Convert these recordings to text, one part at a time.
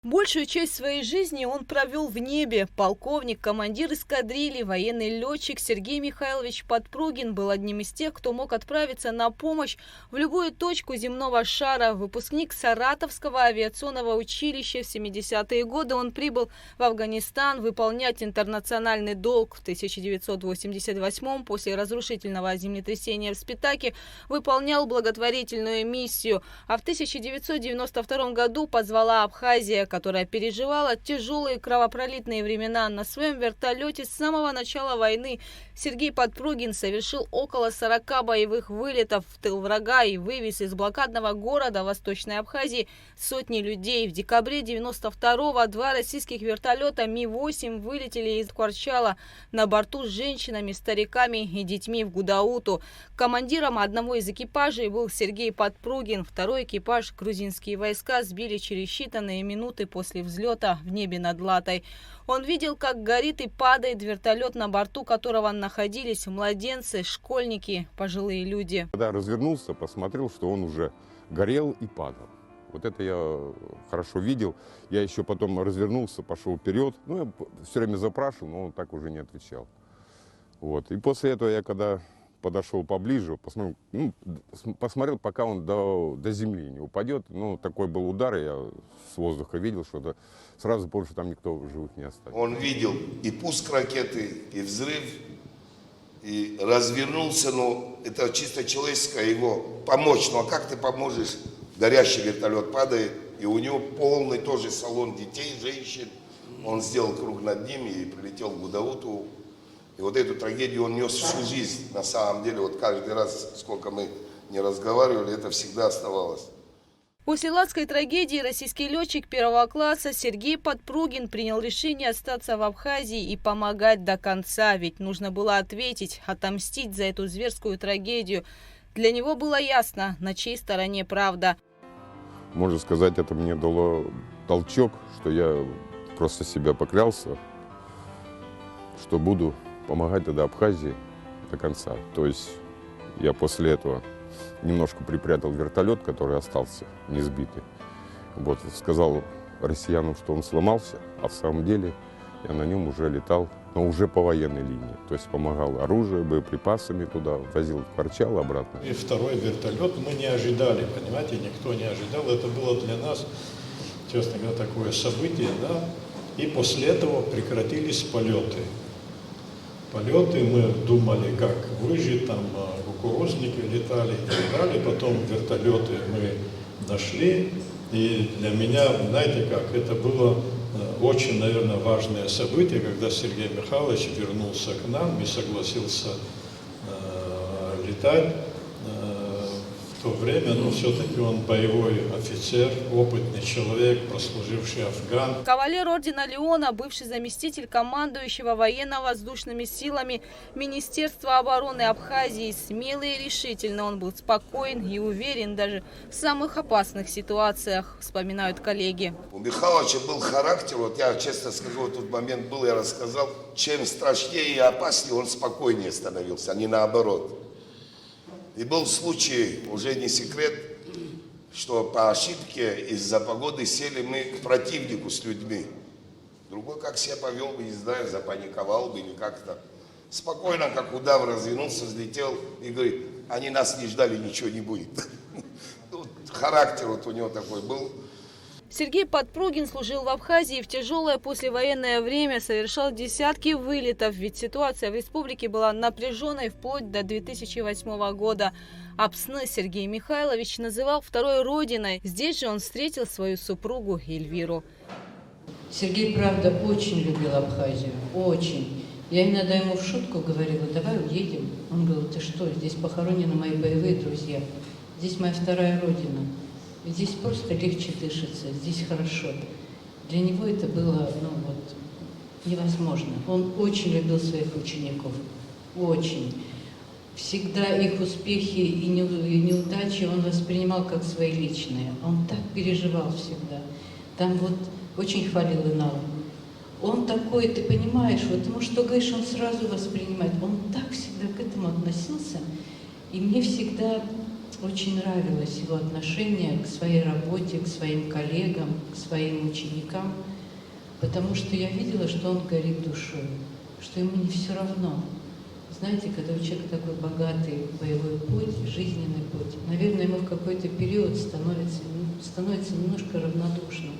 Большую часть своей жизни он провел в небе. Полковник, командир эскадрильи, военный летчик Сергей Михайлович Подпругин был одним из тех, кто мог отправиться на помощь в любую точку земного шара. Выпускник Саратовского авиационного училища в 70-е годы он прибыл в Афганистан выполнять интернациональный долг. В 1988 после разрушительного землетрясения в Спитаке выполнял благотворительную миссию. А в 1992 году позвала Абхазия, которая переживала тяжелые кровопролитные времена. На своем вертолете с самого начала войны Сергей Подпругин совершил около 40 боевых вылетов в тыл врага и вывез из блокадного города Восточной Абхазии сотни людей. В декабре 1992-го два российских вертолета Ми-8 вылетели из Кварчала на борту с женщинами, стариками и детьми в Гудауту. Командиром одного из экипажей был Сергей Подпругин. Второй экипаж грузинские войска сбили через считанные минуты после взлета в небе над Латой. Он видел, как горит и падает вертолет, на борту которого находились младенцы, школьники, пожилые люди. Когда развернулся, посмотрел, что он уже горел и падал. Вот это я хорошо видел. Я еще потом развернулся, пошел вперед. Ну, я все время запрашивал, но он так уже не отвечал. Вот. И после этого я, когда подошел поближе, посмотрел, пока он до земли не упадет. Ну, такой был удар, я с воздуха видел, что сразу понял, что там никто живых не остался. Он видел и пуск ракеты, и взрыв, и развернулся, но это чисто человеческое его помочь. Ну а как ты поможешь? Горящий вертолет падает, и у него полный тоже салон детей, женщин. Он сделал круг над ними и прилетел в Гудауту. И вот эту трагедию он нес всю жизнь. На самом деле, вот каждый раз, сколько мы не разговаривали, это всегда оставалось. После Латской трагедии российский летчик первого класса Сергей Подпругин принял решение остаться в Абхазии и помогать до конца. Ведь нужно было ответить, отомстить за эту зверскую трагедию. Для него было ясно, на чьей стороне правда. Можно сказать, это мне дало толчок, что я просто себя поклялся, что буду помогать тогда Абхазии до конца. То есть я после этого немножко припрятал вертолет, который остался не сбитый. Вот, сказал россиянам, что он сломался, а в самом деле я на нем уже летал, но уже по военной линии. То есть помогал оружием, боеприпасами туда, возил в Кварчал обратно. И второй вертолет мы не ожидали, понимаете, никто не ожидал. Это было для нас, честно говоря, такое событие, да. И после этого прекратились полеты. Полеты, мы думали, как выжить, там кукурузники летали и так далее. Потом вертолеты мы нашли. И для меня, знаете как, это было очень, наверное, важное событие, когда Сергей Михайлович вернулся к нам и согласился летать. В то время, но все-таки он боевой офицер, опытный человек, прослуживший афган. Кавалер ордена Леона, бывший заместитель командующего военно-воздушными силами Министерства обороны Абхазии. Смелый и решительно он был спокоен и уверен даже в самых опасных ситуациях, вспоминают коллеги. У Михайловича был характер, вот я честно скажу, вот тот момент был, я рассказал, чем страшнее и опаснее, он спокойнее становился, а не наоборот. И был случай, уже не секрет, что по ошибке из-за погоды сели мы к противнику с людьми. Другой как себя повел бы, не знаю, запаниковал бы или как-то. Спокойно, как удав, развернулся, взлетел и говорит, они нас не ждали, ничего не будет. Характер вот у него такой был. Сергей Подпругин служил в Абхазии в тяжелое послевоенное время, совершал десятки вылетов, ведь ситуация в республике была напряженной вплоть до 2008 года. Апсны Сергей Михайлович называл второй родиной. Здесь же он встретил свою супругу Эльвиру. Сергей, правда, очень любил Абхазию, очень. Я иногда ему в шутку говорила, давай уедем. Он говорил, ты что, здесь похоронены мои боевые друзья, здесь моя вторая родина. Здесь просто легче дышится, здесь хорошо. Для него это было, невозможно. Он очень любил своих учеников, очень. Всегда их успехи и неудачи он воспринимал как свои личные. Он так переживал всегда. Там вот очень хвалил Инау. Он такой, ты понимаешь, вот ему что говоришь, он сразу воспринимает. Он так всегда к этому относился. И мне всегда очень нравилось его отношение к своей работе, к своим коллегам, к своим ученикам, потому что я видела, что он горит душой, что ему не все равно. Знаете, когда у человека такой богатый боевой путь, жизненный путь, наверное, ему в какой-то период становится немножко равнодушным.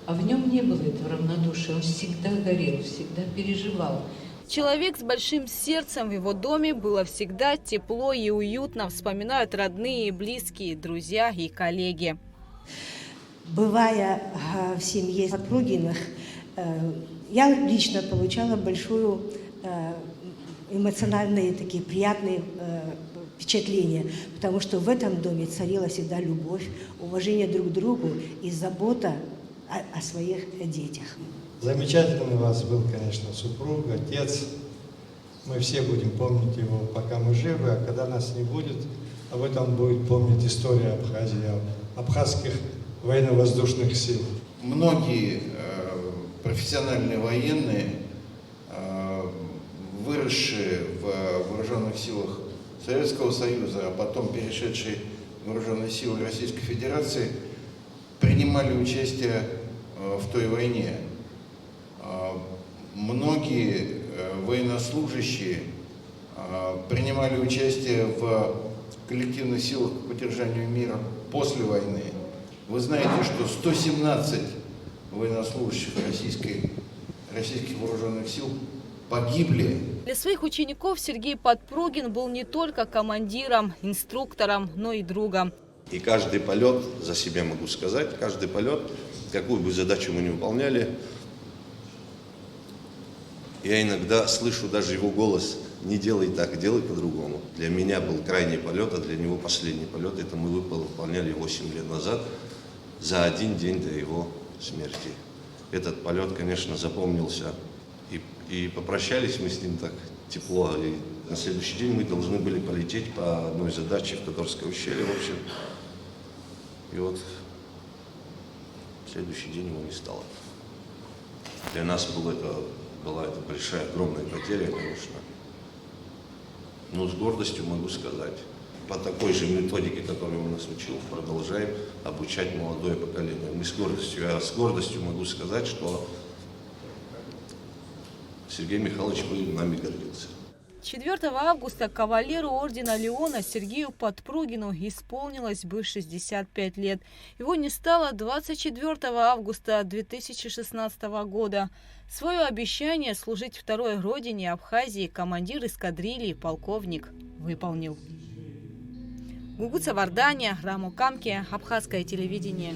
А в нем не было этого равнодушия, он всегда горел, всегда переживал. Человек с большим сердцем, в его доме было всегда тепло и уютно, вспоминают родные, близкие, друзья и коллеги. Бывая в семье Подпругиных, я лично получала большую эмоциональные, такие приятные впечатления, потому что в этом доме царила всегда любовь, уважение друг к другу и забота о своих детях. Замечательный у вас был, конечно, супруг, отец. Мы все будем помнить его, пока мы живы, а когда нас не будет, об этом будет помнить история Абхазии, абхазских военно-воздушных сил. Многие профессиональные военные, выросшие в вооруженных силах Советского Союза, а потом перешедшие в вооруженные силы Российской Федерации, принимали участие в той войне. Многие военнослужащие принимали участие в коллективных силах по поддержанию мира после войны. Вы знаете, что 117 военнослужащих российских вооруженных сил погибли. Для своих учеников Сергей Подпругин был не только командиром, инструктором, но и другом. И каждый полет, за себя могу сказать, каждый полет, какую бы задачу мы ни выполняли, я иногда слышу даже его голос: не делай так, делай по-другому. Для меня был крайний полет, а для него последний полет. Это мы выполняли 8 лет назад, за один день до его смерти. Этот полет, конечно, запомнился. И попрощались мы с ним так тепло. И на следующий день мы должны были полететь по одной задаче в Которское ущелье, в общем. И вот в следующий день его не стало. Для нас была это большая, огромная потеря, конечно. Но с гордостью могу сказать, по такой же методике, которую он нас учил, продолжаем обучать молодое поколение. Я с гордостью могу сказать, что Сергей Михайлович нами гордился. 4 августа кавалеру ордена Леона Сергею Подпругину исполнилось бы 65 лет. Его не стало 24 августа 2016 года. Свое обещание служить второй родине Абхазии командир эскадрильи полковник выполнил. Гугуца Варданя, Раму Камке, Абхазское телевидение.